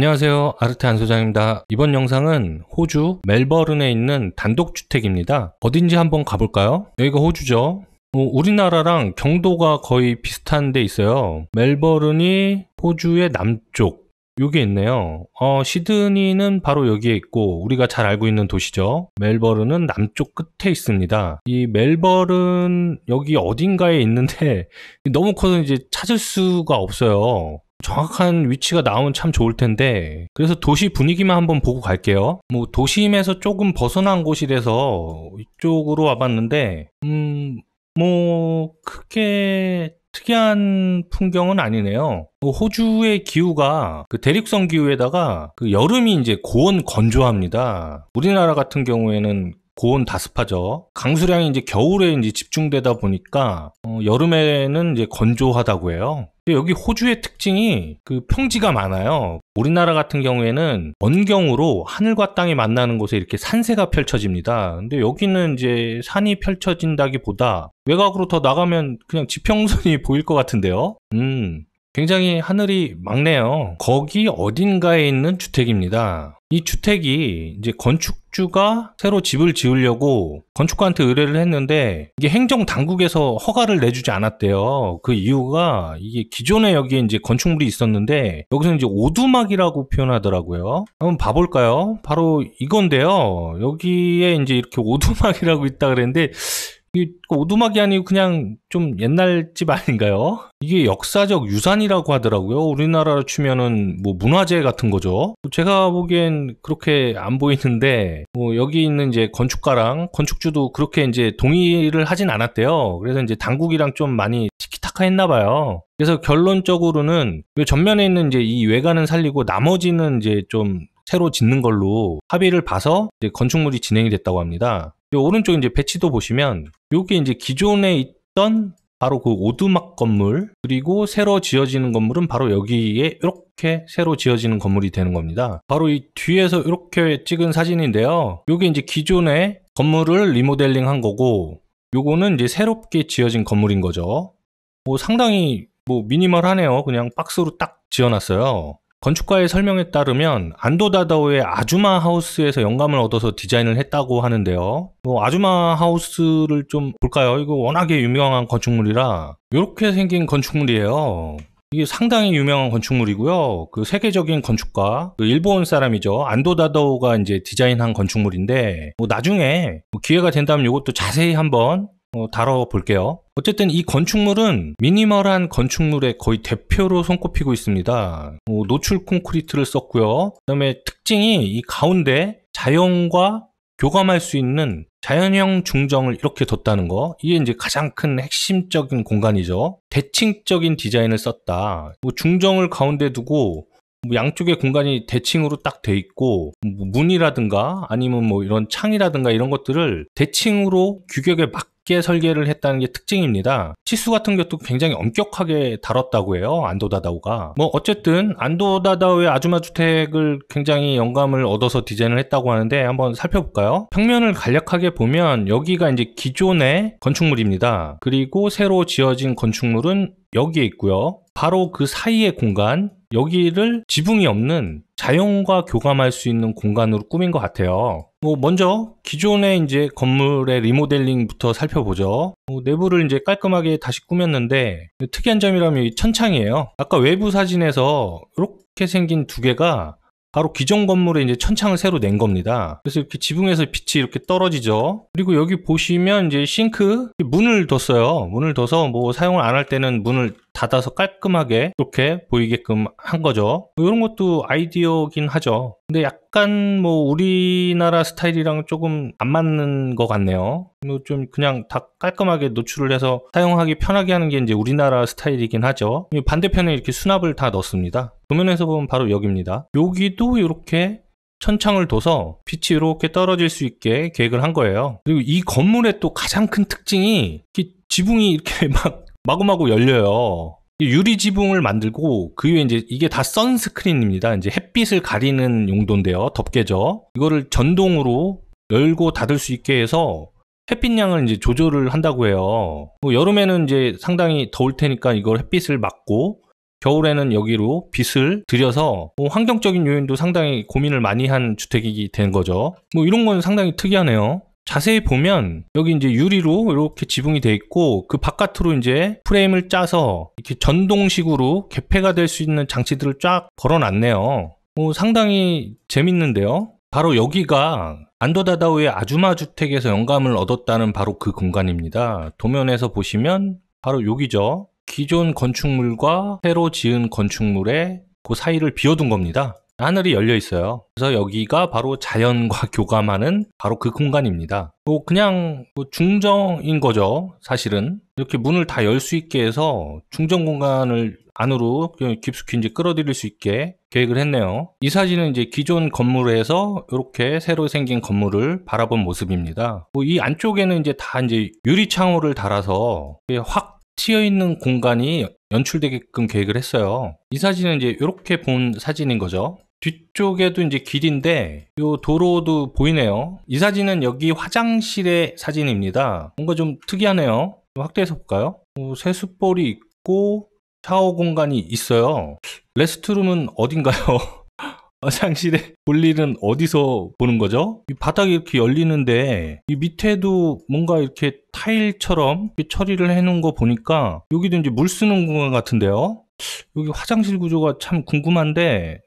안녕하세요. 아르테 안 소장입니다. 이번 영상은 호주 멜버른에 있는 단독주택입니다. 어딘지 한번 가볼까요? 여기가 호주죠. 우리나라랑 경도가 거의 비슷한 데 있어요. 멜버른이 호주의 남쪽 여기에 있네요. 시드니는 바로 여기에 있고 우리가 잘 알고 있는 도시죠. 멜버른은 남쪽 끝에 있습니다. 이 멜버른 여기 어딘가에 있는데 너무 커서 이제 찾을 수가 없어요. 정확한 위치가 나오면 참 좋을 텐데, 그래서 도시 분위기만 한번 보고 갈게요. 뭐 도심에서 조금 벗어난 곳이라서 이쪽으로 와봤는데 뭐 크게 특이한 풍경은 아니네요. 호주의 기후가 그 대륙성 기후에다가 그 여름이 이제 고온 건조합니다. 우리나라 같은 경우에는 고온 다습하죠. 강수량이 이제 겨울에 이제 집중되다 보니까 여름에는 이제 건조하다고 해요. 근데 여기 호주의 특징이 그 평지가 많아요. 우리나라 같은 경우에는 원경으로 하늘과 땅이 만나는 곳에 이렇게 산세가 펼쳐집니다. 근데 여기는 이제 산이 펼쳐진다기보다 외곽으로 더 나가면 그냥 지평선이 보일 것 같은데요. 굉장히 하늘이 맑네요. 거기 어딘가에 있는 주택입니다. 이 주택이 이제 건축주가 새로 집을 지으려고 건축가한테 의뢰를 했는데 이게 행정 당국에서 허가를 내주지 않았대요. 그 이유가 이게 기존에 여기에 이제 건축물이 있었는데 여기서 이제 오두막이라고 표현하더라고요. 한번 봐볼까요? 바로 이건데요. 여기에 이제 이렇게 오두막이라고 있다 그랬는데 이 오두막이 아니고 그냥 좀 옛날 집 아닌가요? 이게 역사적 유산이라고 하더라고요. 우리나라로 치면은 뭐 문화재 같은 거죠. 제가 보기엔 그렇게 안 보이는데 여기 있는 이제 건축가랑 건축주도 그렇게 이제 동의를 하진 않았대요. 그래서 이제 당국이랑 좀 많이 티키타카 했나 봐요. 그래서 결론적으로는 전면에 있는 이제 이 외관은 살리고 나머지는 이제 좀 새로 짓는 걸로 합의를 봐서 이제 건축물이 진행이 됐다고 합니다. 이 오른쪽 이제 배치도 보시면 여기 이제 기존에 있던 바로 그 오두막 건물 그리고 새로 지어지는 건물은 바로 여기에 이렇게 새로 지어지는 건물이 되는 겁니다. 바로 이 뒤에서 이렇게 찍은 사진인데요. 여기 이제 기존의 건물을 리모델링 한 거고 요거는 이제 새롭게 지어진 건물인 거죠. 상당히 미니멀하네요. 그냥 박스로 딱 지어놨어요. 건축가의 설명에 따르면 안도다다오의 아주마 하우스에서 영감을 얻어서 디자인을 했다고 하는데요. 아주마 하우스를 좀 볼까요? 이거 워낙에 유명한 건축물이라 이렇게 생긴 건축물이에요. 이게 상당히 유명한 건축물이고요. 그 세계적인 건축가, 그 일본 사람이죠. 안도다다오가 이제 디자인한 건축물인데 나중에 기회가 된다면 이것도 자세히 한번 다뤄볼게요. 어쨌든 이 건축물은 미니멀한 건축물의 거의 대표로 손꼽히고 있습니다. 노출 콘크리트를 썼고요. 그 다음에 특징이 이 가운데 자연과 교감할 수 있는 자연형 중정을 이렇게 뒀다는 거. 이게 이제 가장 큰 핵심적인 공간이죠. 대칭적인 디자인을 썼다. 중정을 가운데 두고 양쪽의 공간이 대칭으로 딱 돼 있고 문이라든가 아니면 이런 창이라든가 이런 것들을 대칭으로 규격에 맞게 설계를 했다는 게 특징입니다. 치수 같은 것도 굉장히 엄격하게 다뤘다고 해요. 안도다다오가. 어쨌든 안도다다오의 아주마 주택을 굉장히 영감을 얻어서 디자인을 했다고 하는데 한번 살펴볼까요? 평면을 간략하게 보면 여기가 이제 기존의 건축물입니다. 그리고 새로 지어진 건축물은 여기에 있고요. 바로 그 사이의 공간, 여기를 지붕이 없는 자연과 교감할 수 있는 공간으로 꾸민 것 같아요. 먼저 기존의 이제 건물의 리모델링부터 살펴보죠. 내부를 이제 깔끔하게 다시 꾸몄는데 특이한 점이라면 이 천창이에요. 아까 외부 사진에서 이렇게 생긴 두 개가 바로 기존 건물에 이제 천창을 새로 낸 겁니다. 그래서 이렇게 지붕에서 빛이 이렇게 떨어지죠. 그리고 여기 보시면 이제 싱크 문을 뒀어요. 문을 둬서 사용을 안 할 때는 문을 닫아서 깔끔하게 이렇게 보이게끔 한 거죠. 이런 것도 아이디어긴 하죠. 근데 약간 우리나라 스타일이랑 조금 안 맞는 것 같네요. 좀 그냥 다 깔끔하게 노출을 해서 사용하기 편하게 하는 게 이제 우리나라 스타일이긴 하죠. 반대편에 이렇게 수납을 다 넣습니다. 도면에서 보면 바로 여기입니다. 여기도 이렇게 천창을 둬서 빛이 이렇게 떨어질 수 있게 계획을 한 거예요. 그리고 이 건물의 또 가장 큰 특징이 지붕이 이렇게 마구마구 열려요. 유리 지붕을 만들고 그 위에 이제 이게 다 선스크린입니다. 이제 햇빛을 가리는 용도인데요. 덮개죠. 이거를 전동으로 열고 닫을 수 있게 해서 햇빛량을 이제 조절을 한다고 해요. 여름에는 이제 상당히 더울 테니까 이걸 햇빛을 막고 겨울에는 여기로 빛을 들여서 환경적인 요인도 상당히 고민을 많이 한 주택이 된 거죠. 뭐 이런 건 상당히 특이하네요. 자세히 보면 여기 이제 유리로 이렇게 지붕이 돼 있고 그 바깥으로 이제 프레임을 짜서 이렇게 전동식으로 개폐가 될 수 있는 장치들을 쫙 걸어놨네요. 상당히 재밌는데요. 바로 여기가 안도다다오의 아주마 주택에서 영감을 얻었다는 바로 그 공간입니다. 도면에서 보시면 바로 여기죠. 기존 건축물과 새로 지은 건축물의 그 사이를 비워둔 겁니다. 하늘이 열려 있어요. 그래서 여기가 바로 자연과 교감하는 바로 그 공간입니다. 그냥 중정인 거죠. 사실은 이렇게 문을 다 열 수 있게 해서 중정 공간을 안으로 깊숙이 이제 끌어들일 수 있게 계획을 했네요. 이 사진은 이제 기존 건물에서 이렇게 새로 생긴 건물을 바라본 모습입니다. 이 안쪽에는 이제 다 이제 유리 창호를 달아서 확 튀어 있는 공간이 연출되게끔 계획을 했어요. 이 사진은 이제 이렇게 본 사진인 거죠. 뒤쪽에도 이제 길인데 요 도로도 보이네요. 이 사진은 여기 화장실의 사진입니다. 뭔가 좀 특이하네요. 확대해서 볼까요? 세숫볼이 있고 샤워 공간이 있어요. 레스트룸은 어딘가요? 화장실에 볼 일은 어디서 보는 거죠? 이 바닥이 이렇게 열리는데 이 밑에도 뭔가 이렇게 타일처럼 이렇게 처리를 해놓은 거 보니까 여기도 이제 물 쓰는 공간 같은데요. 여기 화장실 구조가 참 궁금한데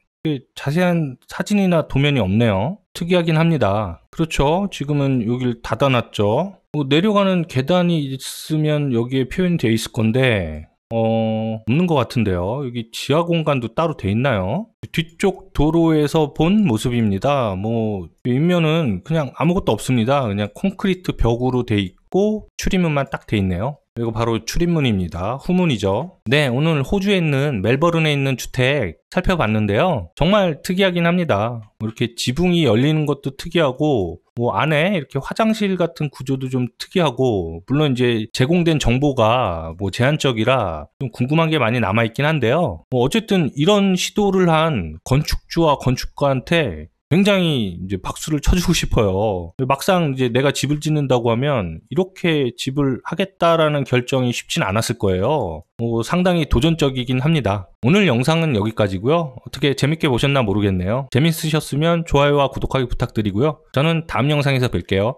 자세한 사진이나 도면이 없네요. 특이하긴 합니다. 그렇죠. 지금은 여기를 닫아놨죠. 내려가는 계단이 있으면 여기에 표현이 되어 있을 건데 없는 것 같은데요. 여기 지하 공간도 따로 돼 있나요? 뒤쪽 도로에서 본 모습입니다. 윗면은 그냥 아무것도 없습니다. 그냥 콘크리트 벽으로 돼 있고 출입문만 딱 돼 있네요. 이거 바로 출입문입니다. 후문이죠. 네, 오늘 호주에 있는 멜버른에 있는 주택 살펴봤는데요. 정말 특이하긴 합니다. 이렇게 지붕이 열리는 것도 특이하고 안에 이렇게 화장실 같은 구조도 좀 특이하고, 물론 이제 제공된 정보가 제한적이라 좀 궁금한 게 많이 남아있긴 한데요. 어쨌든 이런 시도를 한 건축주와 건축가한테 굉장히 이제 박수를 쳐주고 싶어요. 막상 이제 내가 집을 짓는다고 하면 이렇게 집을 하겠다라는 결정이 쉽진 않았을 거예요. 상당히 도전적이긴 합니다. 오늘 영상은 여기까지고요. 어떻게 재밌게 보셨나 모르겠네요. 재밌으셨으면 좋아요와 구독하기 부탁드리고요. 저는 다음 영상에서 뵐게요.